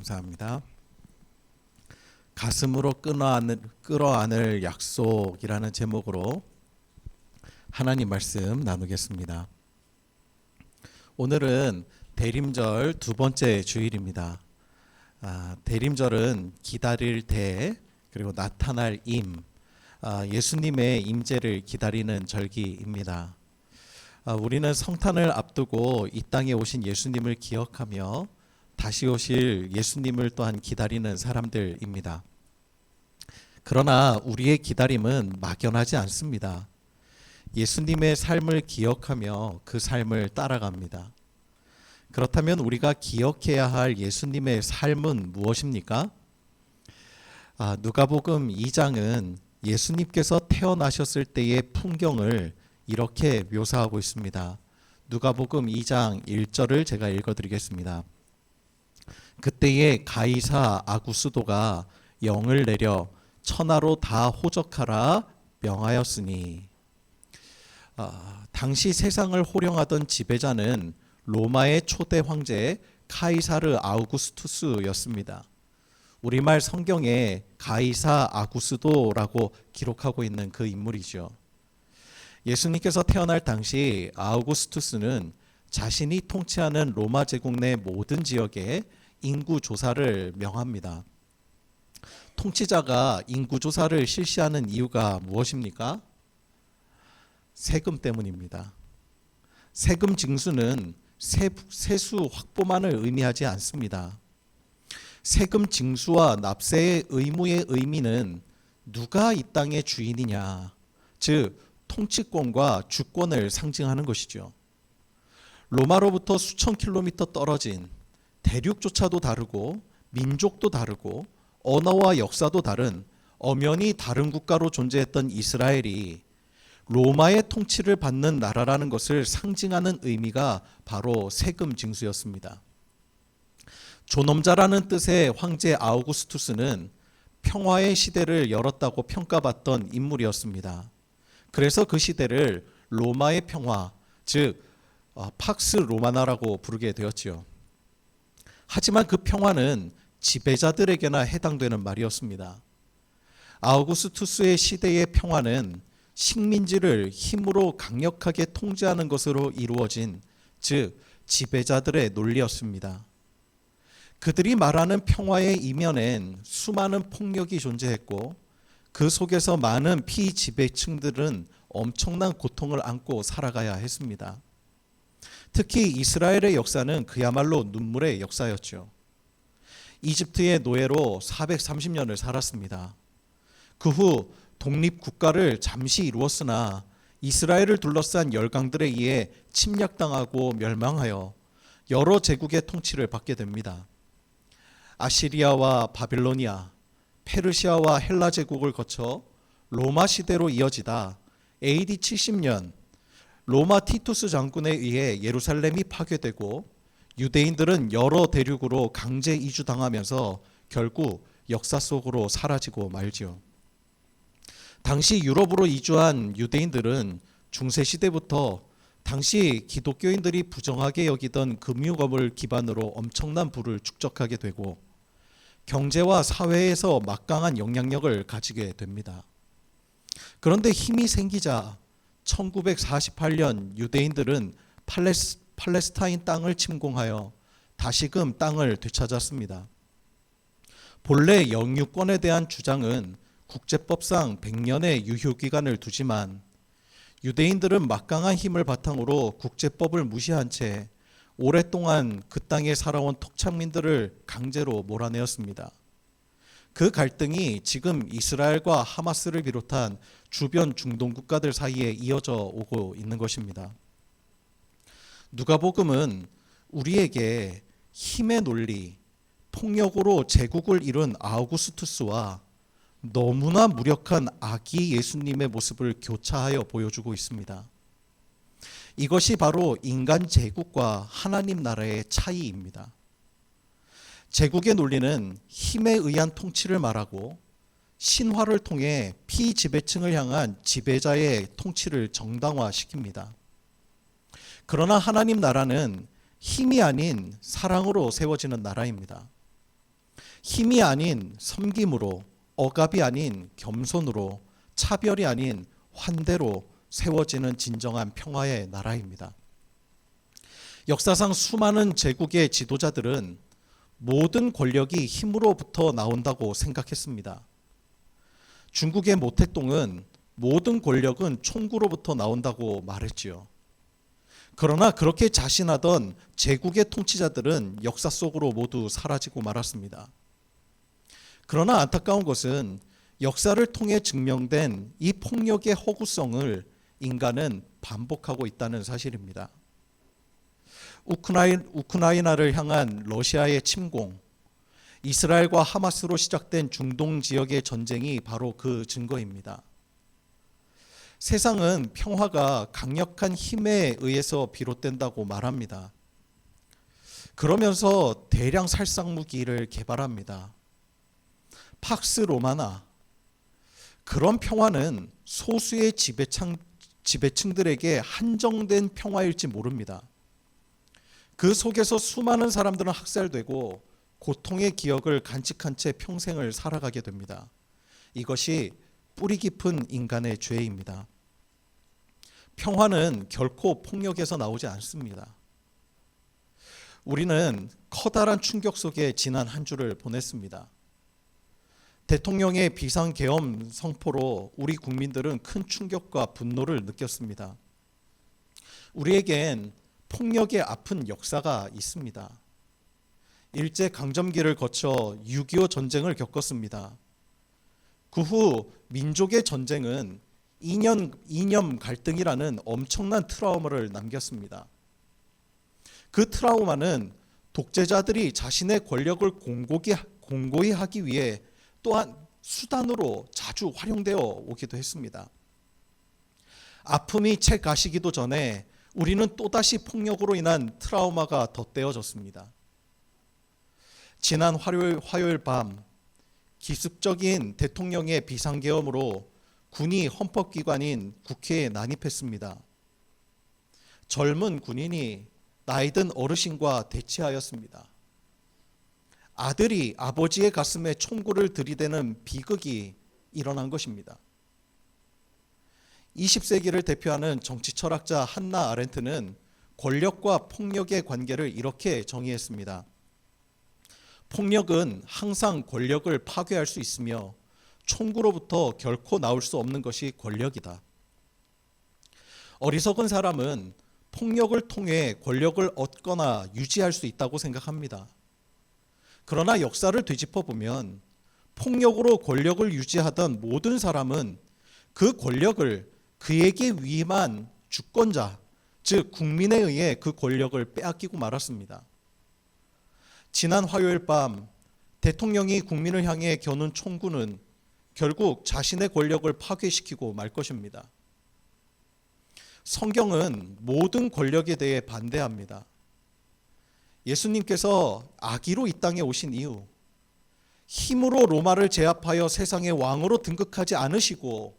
감사합니다. 가슴으로 끌어안을 약속이라는 제목으로 하나님 말씀 나누겠습니다. 오늘은 대림절 두 번째 주일입니다. 대림절은 기다릴 대 그리고 나타날 임, 예수님의 임재를 기다리는 절기입니다. 우리는 성탄을 앞두고 이 땅에 오신 예수님을 기억하며 다시 오실 예수님을 또한 기다리는 사람들입니다. 그러나 우리의 기다림은 막연하지 않습니다. 예수님의 삶을 기억하며 그 삶을 따라갑니다. 그렇다면 우리가 기억해야 할 예수님의 삶은 무엇입니까? 누가복음 2장은 예수님께서 태어나셨을 때의 풍경을 이렇게 묘사하고 있습니다. 누가복음 2장 1절을 제가 읽어드리겠습니다. 그때에 가이사 아구스도가 영을 내려 천하로 다 호적하라 명하였으니, 당시 세상을 호령하던 지배자는 로마의 초대 황제 카이사르 아우구스투스였습니다. 우리말 성경에 가이사 아구스도라고 기록하고 있는 그 인물이죠. 예수님께서 태어날 당시 아우구스투스는 자신이 통치하는 로마 제국 내 모든 지역에 인구 조사를 명합니다. 통치자가 인구 조사를 실시하는 이유가 무엇입니까? 세금 때문입니다. 세금 징수는 세수 확보만을 의미하지 않습니다. 세금 징수와 납세의 의무의 의미는 누가 이 땅의 주인이냐, 즉 통치권과 주권을 상징하는 것이죠. 로마로부터 수천 킬로미터 떨어진 대륙조차도 다르고 민족도 다르고 언어와 역사도 다른 엄연히 다른 국가로 존재했던 이스라엘이 로마의 통치를 받는 나라라는 것을 상징하는 의미가 바로 세금 징수였습니다. 존엄자라는 뜻의 황제 아우구스투스는 평화의 시대를 열었다고 평가받던 인물이었습니다. 그래서 그 시대를 로마의 평화, 즉 팍스 로마나라고 부르게 되었지요. 하지만 그 평화는 지배자들에게나 해당되는 말이었습니다. 아우구스투스의 시대의 평화는 식민지를 힘으로 강력하게 통제하는 것으로 이루어진, 즉 지배자들의 논리였습니다. 그들이 말하는 평화의 이면엔 수많은 폭력이 존재했고 그 속에서 많은 피지배층들은 엄청난 고통을 안고 살아가야 했습니다. 특히 이스라엘의 역사는 그야말로 눈물의 역사였죠. 이집트의 노예로 430년을 살았습니다. 그 후 독립국가를 잠시 이루었으나 이스라엘을 둘러싼 열강들에 의해 침략당하고 멸망하여 여러 제국의 통치를 받게 됩니다. 아시리아와 바빌로니아, 페르시아와 헬라 제국을 거쳐 로마 시대로 이어지다 AD 70년 로마 티투스 장군에 의해 예루살렘이 파괴되고 유대인들은 여러 대륙으로 강제 이주당하면서 결국 역사 속으로 사라지고 말지요. 당시 유럽으로 이주한 유대인들은 중세시대부터 당시 기독교인들이 부정하게 여기던 금융업을 기반으로 엄청난 부를 축적하게 되고 경제와 사회에서 막강한 영향력을 가지게 됩니다. 그런데 힘이 생기자 1948년 유대인들은 팔레스타인 땅을 침공하여 다시금 땅을 되찾았습니다. 본래 영유권에 대한 주장은 국제법상 100년의 유효기간을 두지만 유대인들은 막강한 힘을 바탕으로 국제법을 무시한 채 오랫동안 그 땅에 살아온 토착민들을 강제로 몰아내었습니다. 그 갈등이 지금 이스라엘과 하마스를 비롯한 주변 중동 국가들 사이에 이어져 오고 있는 것입니다. 누가복음은 우리에게 힘의 논리, 폭력으로 제국을 이룬 아우구스투스와 너무나 무력한 아기 예수님의 모습을 교차하여 보여주고 있습니다. 이것이 바로 인간 제국과 하나님 나라의 차이입니다. 제국의 논리는 힘에 의한 통치를 말하고 신화를 통해 피지배층을 향한 지배자의 통치를 정당화시킵니다. 그러나 하나님 나라는 힘이 아닌 사랑으로 세워지는 나라입니다. 힘이 아닌 섬김으로, 억압이 아닌 겸손으로, 차별이 아닌 환대로 세워지는 진정한 평화의 나라입니다. 역사상 수많은 제국의 지도자들은 모든 권력이 힘으로부터 나온다고 생각했습니다. 중국의 모택동은 모든 권력은 총구로부터 나온다고 말했지요. 그러나 그렇게 자신하던 제국의 통치자들은 역사 속으로 모두 사라지고 말았습니다. 그러나 안타까운 것은 역사를 통해 증명된 이 폭력의 허구성을 인간은 반복하고 있다는 사실입니다. 우크라이나를 향한 러시아의 침공, 이스라엘과 하마스로 시작된 중동 지역의 전쟁이 바로 그 증거입니다. 세상은 평화가 강력한 힘에 의해서 비롯된다고 말합니다. 그러면서 대량 살상 무기를 개발합니다. 팍스 로마나. 그런 평화는 소수의 지배층들에게 한정된 평화일지 모릅니다. 그 속에서 수많은 사람들은 학살되고 고통의 기억을 간직한 채 평생을 살아가게 됩니다. 이것이 뿌리 깊은 인간의 죄입니다. 평화는 결코 폭력에서 나오지 않습니다. 우리는 커다란 충격 속에 지난 한 주를 보냈습니다. 대통령의 비상계엄 선포로 우리 국민들은 큰 충격과 분노를 느꼈습니다. 우리에겐 폭력의 아픈 역사가 있습니다. 일제강점기를 거쳐 6.25 전쟁을 겪었습니다. 그 후 민족의 전쟁은 이념 갈등이라는 엄청난 트라우마를 남겼습니다. 그 트라우마는 독재자들이 자신의 권력을 공고히 하기 위해 또한 수단으로 자주 활용되어 오기도 했습니다. 아픔이 채 가시기도 전에 우리는 또다시 폭력으로 인한 트라우마가 덧대어졌습니다. 지난 화요일 밤 기습적인 대통령의 비상계엄으로 군이 헌법기관인 국회에 난입했습니다. 젊은 군인이 나이든 어르신과 대치하였습니다. 아들이 아버지의 가슴에 총구를 들이대는 비극이 일어난 것입니다. 20세기를 대표하는 정치 철학자 한나 아렌트는 권력과 폭력의 관계를 이렇게 정의했습니다. 폭력은 항상 권력을 파괴할 수 있으며 총구로부터 결코 나올 수 없는 것이 권력이다. 어리석은 사람은 폭력을 통해 권력을 얻거나 유지할 수 있다고 생각합니다. 그러나 역사를 되짚어 보면 폭력으로 권력을 유지하던 모든 사람은 그 권력을 그에게 위임한 주권자, 즉 국민에 의해 그 권력을 빼앗기고 말았습니다. 지난 화요일 밤 대통령이 국민을 향해 겨눈 총구는 결국 자신의 권력을 파괴시키고 말 것입니다. 성경은 모든 권력에 대해 반대합니다. 예수님께서 아기로 이 땅에 오신 이유, 힘으로 로마를 제압하여 세상의 왕으로 등극하지 않으시고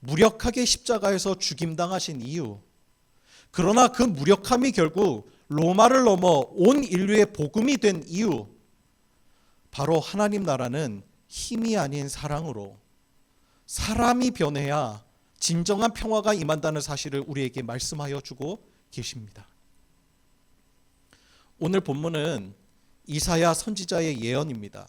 무력하게 십자가에서 죽임당하신 이유, 그러나 그 무력함이 결국 로마를 넘어 온 인류의 복음이 된 이유, 바로 하나님 나라는 힘이 아닌 사랑으로 사람이 변해야 진정한 평화가 임한다는 사실을 우리에게 말씀하여 주고 계십니다. 오늘 본문은 이사야 선지자의 예언입니다.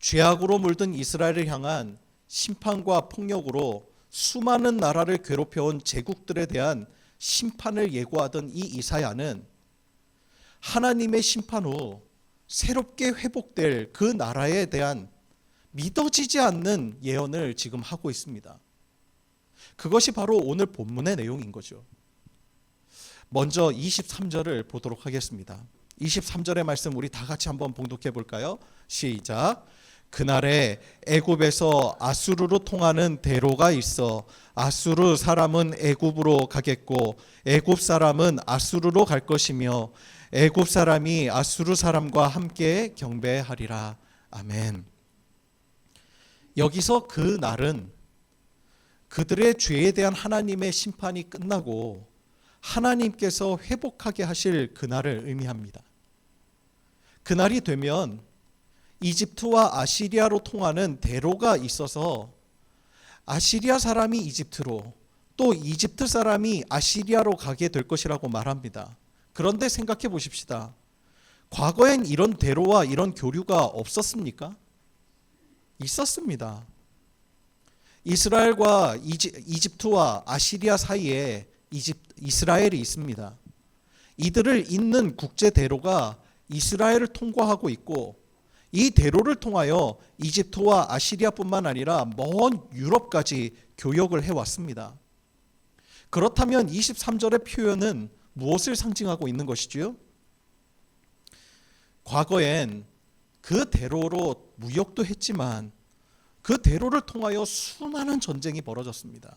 죄악으로 물든 이스라엘을 향한 심판과 폭력으로 수많은 나라를 괴롭혀온 제국들에 대한 심판을 예고하던 이 이사야는 하나님의 심판 후 새롭게 회복될 그 나라에 대한 믿어지지 않는 예언을 지금 하고 있습니다. 그것이 바로 오늘 본문의 내용인 거죠. 먼저 23절을 보도록 하겠습니다. 23절의 말씀 우리 다 같이 한번 봉독해 볼까요? 시작. 그날에 애굽에서 아수르로 통하는 대로가 있어 아수르 사람은 애굽으로 가겠고 애굽 사람은 아수르로 갈 것이며 애굽 사람이 아수르 사람과 함께 경배하리라. 아멘. 여기서 그 날은 그들의 죄에 대한 하나님의 심판이 끝나고 하나님께서 회복하게 하실 그날을 의미합니다. 그날이 되면 이집트와 아시리아로 통하는 대로가 있어서 아시리아 사람이 이집트로, 또 이집트 사람이 아시리아로 가게 될 것이라고 말합니다. 그런데 생각해 보십시다. 과거엔 이런 대로와 이런 교류가 없었습니까? 있었습니다. 이스라엘과 이집트와 아시리아 사이에 이스라엘이 있습니다. 이들을 잇는 국제 대로가 이스라엘을 통과하고 있고, 이 대로를 통하여 이집트와 아시리아뿐만 아니라 먼 유럽까지 교역을 해왔습니다. 그렇다면 23절의 표현은 무엇을 상징하고 있는 것이지요? 과거엔 그 대로로 무역도 했지만 그 대로를 통하여 수많은 전쟁이 벌어졌습니다.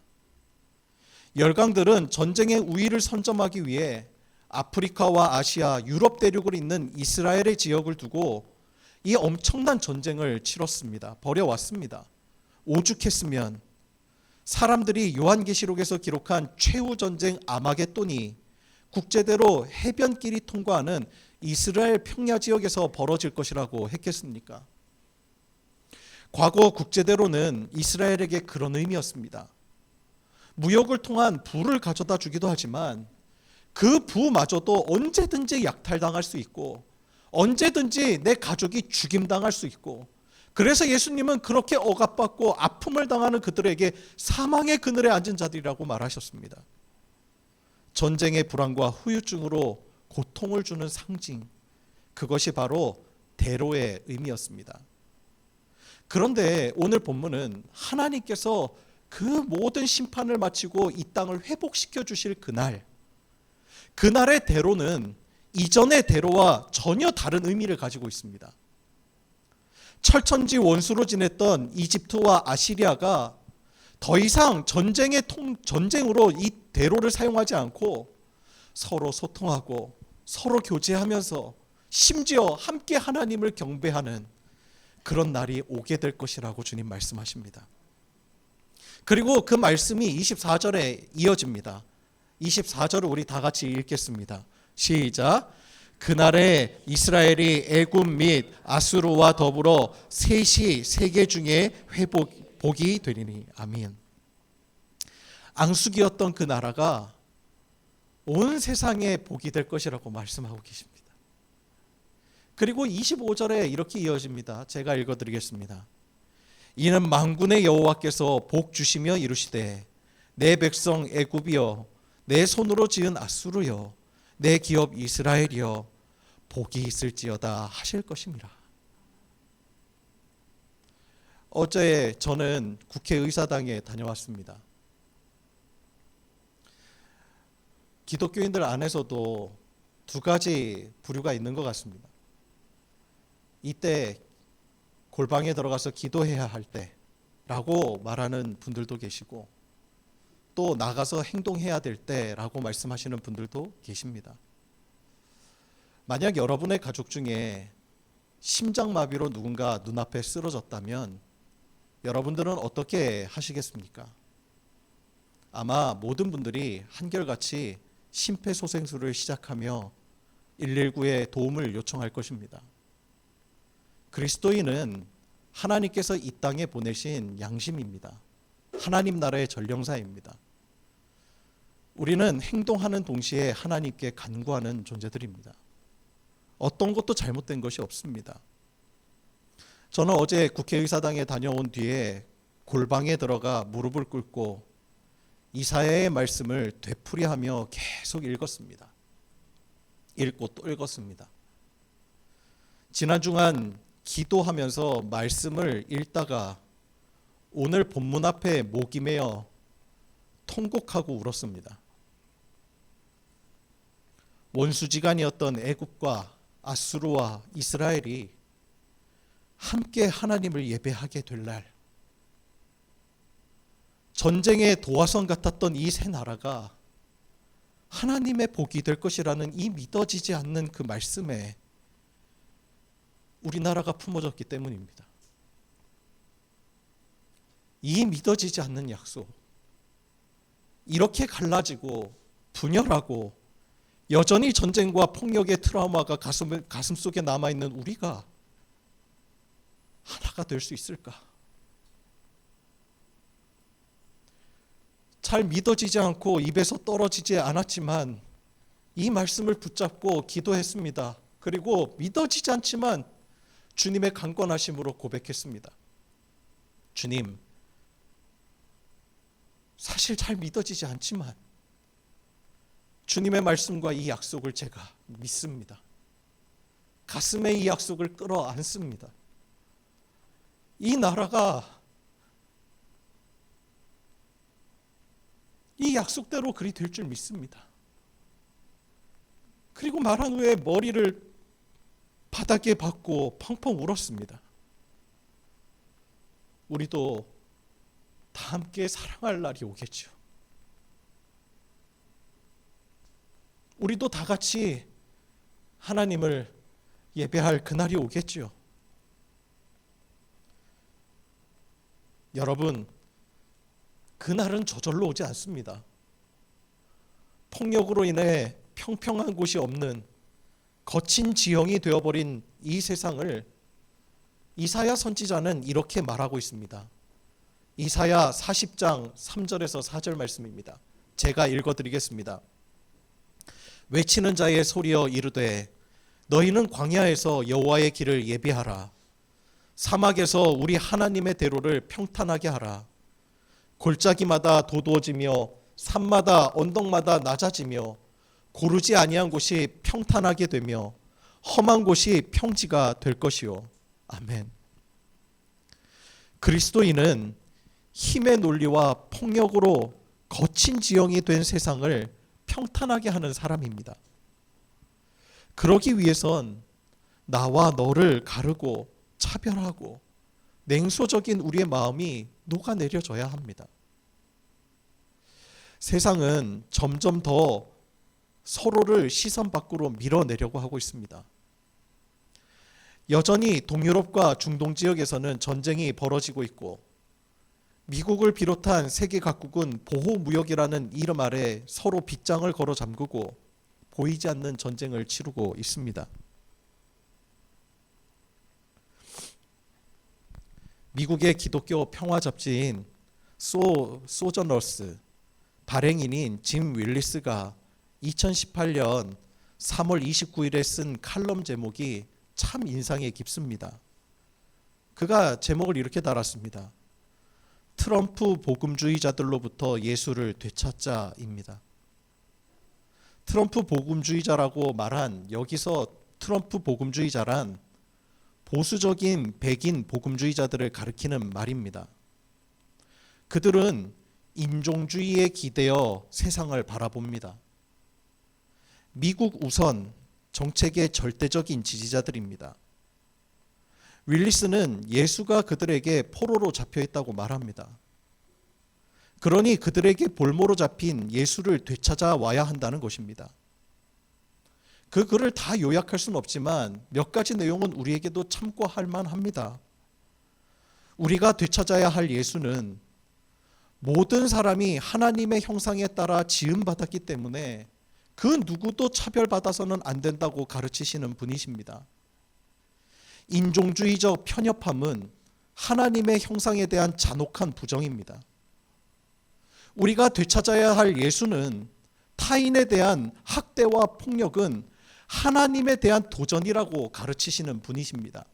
열강들은 전쟁의 우위를 선점하기 위해 아프리카와 아시아, 유럽 대륙을 잇는 이스라엘의 지역을 두고 이 엄청난 전쟁을 치렀습니다. 벌여왔습니다. 오죽했으면 사람들이 요한계시록에서 기록한 최후 전쟁 아마겟돈이 국제대로 해변길이 통과하는 이스라엘 평야 지역에서 벌어질 것이라고 했겠습니까? 과거 국제대로는 이스라엘에게 그런 의미였습니다. 무역을 통한 부를 가져다 주기도 하지만 그 부마저도 언제든지 약탈당할 수 있고 언제든지 내 가족이 죽임당할 수 있고, 그래서 예수님은 그렇게 억압받고 아픔을 당하는 그들에게 사망의 그늘에 앉은 자들이라고 말하셨습니다. 전쟁의 불안과 후유증으로 고통을 주는 상징, 그것이 바로 대로의 의미였습니다. 그런데 오늘 본문은 하나님께서 그 모든 심판을 마치고 이 땅을 회복시켜 주실 그날의 대로는 이전의 대로와 전혀 다른 의미를 가지고 있습니다. 철천지 원수로 지냈던 이집트와 아시리아가 더 이상 전쟁으로 이 대로를 사용하지 않고 서로 소통하고 서로 교제하면서 심지어 함께 하나님을 경배하는 그런 날이 오게 될 것이라고 주님 말씀하십니다. 그리고 그 말씀이 24절에 이어집니다. 24절을 우리 다 같이 읽겠습니다. 시작. 그날에 이스라엘이 애굽 및 아수르와 더불어 셋이 세계 중에 복이 되리니. 아멘. 앙숙이었던 그 나라가 온 세상에 복이 될 것이라고 말씀하고 계십니다. 그리고 25절에 이렇게 이어집니다. 제가 읽어드리겠습니다. 이는 만군의 여호와께서 복 주시며 이루시되 내 백성 애굽이여, 내 손으로 지은 아수르여, 내 기업 이스라엘이여, 복이 있을지어다 하실 것입니다. 어제 저는 국회의사당에 다녀왔습니다. 기독교인들 안에서도 두 가지 부류가 있는 것 같습니다. 이때 골방에 들어가서 기도해야 할 때라고 말하는 분들도 계시고, 또 나가서 행동해야 될 때라고 말씀하시는 분들도 계십니다. 만약 여러분의 가족 중에 심장마비로 누군가 눈앞에 쓰러졌다면 여러분들은 어떻게 하시겠습니까? 아마 모든 분들이 한결같이 심폐소생술을 시작하며 119에 도움을 요청할 것입니다. 그리스도인은 하나님께서 이 땅에 보내신 양심입니다. 하나님 나라의 전령사입니다. 우리는 행동하는 동시에 하나님께 간구하는 존재들입니다. 어떤 것도 잘못된 것이 없습니다. 저는 어제 국회의사당에 다녀온 뒤에 골방에 들어가 무릎을 꿇고 이사야의 말씀을 되풀이하며 계속 읽었습니다. 읽고 또 읽었습니다. 지난 주간 기도하면서 말씀을 읽다가 오늘 본문 앞에 목이 메어 통곡하고 울었습니다. 원수지간이었던 애굽과 아수르와 이스라엘이 함께 하나님을 예배하게 될 날, 전쟁의 도화선 같았던 이 세 나라가 하나님의 복이 될 것이라는 이 믿어지지 않는 그 말씀에 우리나라가 품어졌기 때문입니다. 이 믿어지지 않는 약속, 이렇게 갈라지고 분열하고 여전히 전쟁과 폭력의 트라우마가 가슴 속에 남아있는 우리가 하나가 될 수 있을까? 잘 믿어지지 않고 입에서 떨어지지 않았지만 이 말씀을 붙잡고 기도했습니다. 그리고 믿어지지 않지만 주님의 강권하심으로 고백했습니다. 주님, 사실 잘 믿어지지 않지만 주님의 말씀과 이 약속을 제가 믿습니다. 가슴에 이 약속을 끌어안습니다. 이 나라가 이 약속대로 그리 될 줄 믿습니다. 그리고 말한 후에 머리를 바닥에 박고 펑펑 울었습니다. 우리도 다 함께 사랑할 날이 오겠죠. 우리도 다 같이 하나님을 예배할 그날이 오겠죠. 여러분, 그날은 저절로 오지 않습니다. 폭력으로 인해 평평한 곳이 없는 거친 지형이 되어버린 이 세상을 이사야 선지자는 이렇게 말하고 있습니다. 이사야 40장 3절에서 4절 말씀입니다. 제가 읽어드리겠습니다. 외치는 자의 소리여 이르되 너희는 광야에서 여호와의 길을 예비하라. 사막에서 우리 하나님의 대로를 평탄하게 하라. 골짜기마다 도두어지며 산마다 언덕마다 낮아지며 고르지 아니한 곳이 평탄하게 되며 험한 곳이 평지가 될 것이요. 아멘. 그리스도인은 힘의 논리와 폭력으로 거친 지형이 된 세상을 평탄하게 하는 사람입니다. 그러기 위해선 나와 너를 가르고 차별하고 냉소적인 우리의 마음이 녹아내려져야 합니다. 세상은 점점 더 서로를 시선 밖으로 밀어내려고 하고 있습니다. 여전히 동유럽과 중동 지역에서는 전쟁이 벌어지고 있고 미국을 비롯한 세계 각국은 보호무역이라는 이름 아래 서로 빗장을 걸어 잠그고 보이지 않는 전쟁을 치르고 있습니다. 미국의 기독교 평화 잡지인 소저널스 발행인인 짐 윌리스가 2018년 3월 29일에 쓴 칼럼 제목이 참 인상에 깊습니다. 그가 제목을 이렇게 달았습니다. 트럼프 복음주의자들로부터 예수를 되찾자입니다. 트럼프 복음주의자라고 말한 여기서 트럼프 복음주의자란 보수적인 백인 복음주의자들을 가리키는 말입니다. 그들은 인종주의에 기대어 세상을 바라봅니다. 미국 우선 정책의 절대적인 지지자들입니다. 윌리스는 예수가 그들에게 포로로 잡혀 있다고 말합니다. 그러니 그들에게 볼모로 잡힌 예수를 되찾아 와야 한다는 것입니다. 그 글을 다 요약할 수는 없지만 몇 가지 내용은 우리에게도 참고할 만합니다. 우리가 되찾아야 할 예수는 모든 사람이 하나님의 형상에 따라 지음받았기 때문에 그 누구도 차별받아서는 안 된다고 가르치시는 분이십니다. 인종주의적 편협함은 하나님의 형상에 대한 잔혹한 부정입니다. 우리가 되찾아야 할 예수는 타인에 대한 학대와 폭력은 하나님에 대한 도전이라고 가르치시는 분이십니다.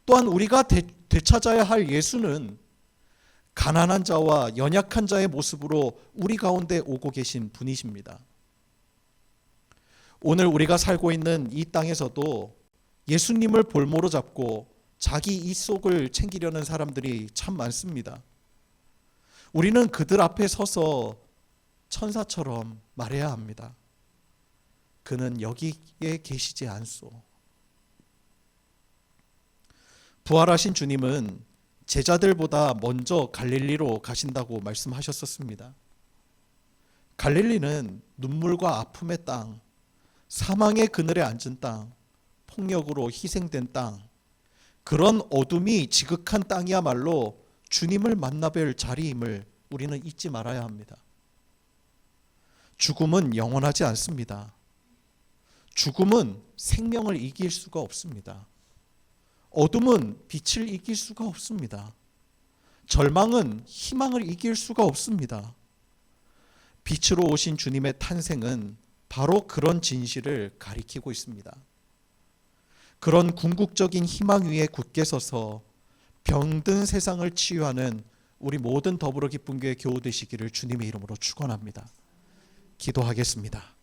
또한 우리가 되찾아야 할 예수는 가난한 자와 연약한 자의 모습으로 우리 가운데 오고 계신 분이십니다. 오늘 우리가 살고 있는 이 땅에서도 예수님을 볼모로 잡고 자기 이속을 챙기려는 사람들이 참 많습니다. 우리는 그들 앞에 서서 천사처럼 말해야 합니다. 그는 여기에 계시지 않소. 부활하신 주님은 제자들보다 먼저 갈릴리로 가신다고 말씀하셨었습니다. 갈릴리는 눈물과 아픔의 땅, 사망의 그늘에 앉은 땅, 폭력으로 희생된 땅, 그런 어둠이 지극한 땅이야말로 주님을 만나뵐 자리임을 우리는 잊지 말아야 합니다. 죽음은 영원하지 않습니다. 죽음은 생명을 이길 수가 없습니다. 어둠은 빛을 이길 수가 없습니다. 절망은 희망을 이길 수가 없습니다. 빛으로 오신 주님의 탄생은 바로 그런 진실을 가리키고 있습니다. 그런 궁극적인 희망 위에 굳게 서서 병든 세상을 치유하는 우리 모든 더불어 기쁨 교회 교우 되시기를 주님의 이름으로 축원합니다. 기도하겠습니다.